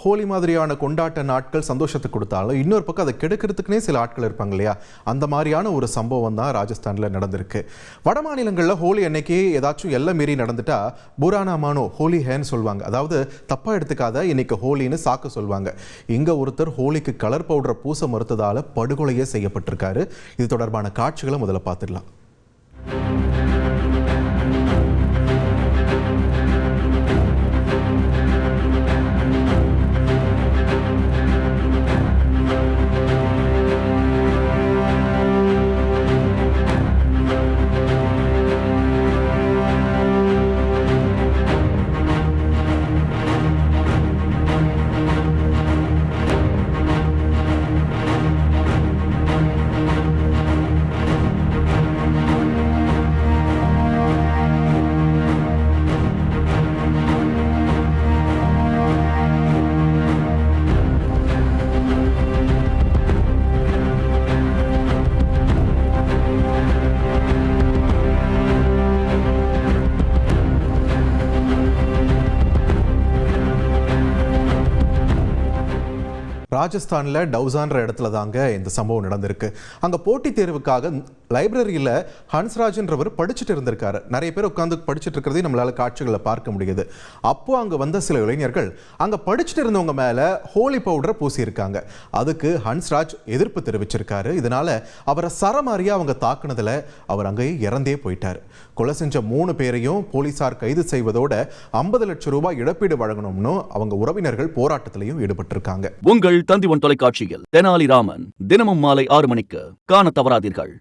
ஹோலி மாதிரியான கொண்டாட்ட நாட்கள் சந்தோஷத்தை கொடுத்தாலும் இன்னொரு பக்கம் அதை கெடுக்கிறதுக்குனே சில ஆட்கள் இருப்பாங்க இல்லையா? அந்த மாதிரியான ஒரு சம்பவம் தான் ராஜஸ்தானில் நடந்திருக்கு. வட மாநிலங்களில் ஹோலி அன்னைக்கு ஏதாச்சும் எல்லாம் மீறி நடந்துட்டா புரானா மானோ ஹோலி ஹேன்னு சொல்லுவாங்க. அதாவது தப்பாக எடுத்துக்காத, இன்னைக்கு ஹோலின்னு சாக்கு சொல்லுவாங்க. இங்கே ஒருத்தர் ஹோலிக்கு கலர் பவுடரை பூச மறுத்ததால் படுகொலையே செய்யப்பட்டிருக்காரு. இது தொடர்பான காட்சிகளை முதல்ல பார்த்துடலாம். ராஜஸ்தானில் டவுசான்ற இடத்துல தாங்க இந்த சம்பவம் நடந்திருக்கு. அங்கே போட்டித் தேர்வுக்காக லைப்ரரியில் ஹன்ஸ்ராஜ்ன்றவர் படிச்சுட்டு இருந்திருக்காரு. நிறைய பேர் உட்காந்து படிச்சுட்டு இருக்கிறதையும் நம்மளால் காட்சிகளை பார்க்க முடியுது. அப்போ அங்கே வந்த சில இளைஞர்கள் அங்கே படிச்சுட்டு இருந்தவங்க மேலே ஹோலி பவுடரை பூசியிருக்காங்க. அதுக்கு ஹன்ஸ்ராஜ் எதிர்ப்பு தெரிவிச்சிருக்காரு. இதனால அவரை சரமாரியாக அவங்க தாக்குனதில் அவர் அங்கேயே இறந்தே போயிட்டார். கொலை செஞ்ச 3 பேரையும் போலீசார் கைது செய்வதோட 50 லட்சம் ரூபாய் இழப்பீடு வழங்கணும்னு அவங்க உறவினர்கள் போராட்டத்திலையும் ஈடுபட்டிருக்காங்க. உங்கள் தந்திவன் தொலைக்காட்சியில் தெனாலிராமன் தினமும் மாலை 6 மணிக்கு காண தவறாதீர்கள்.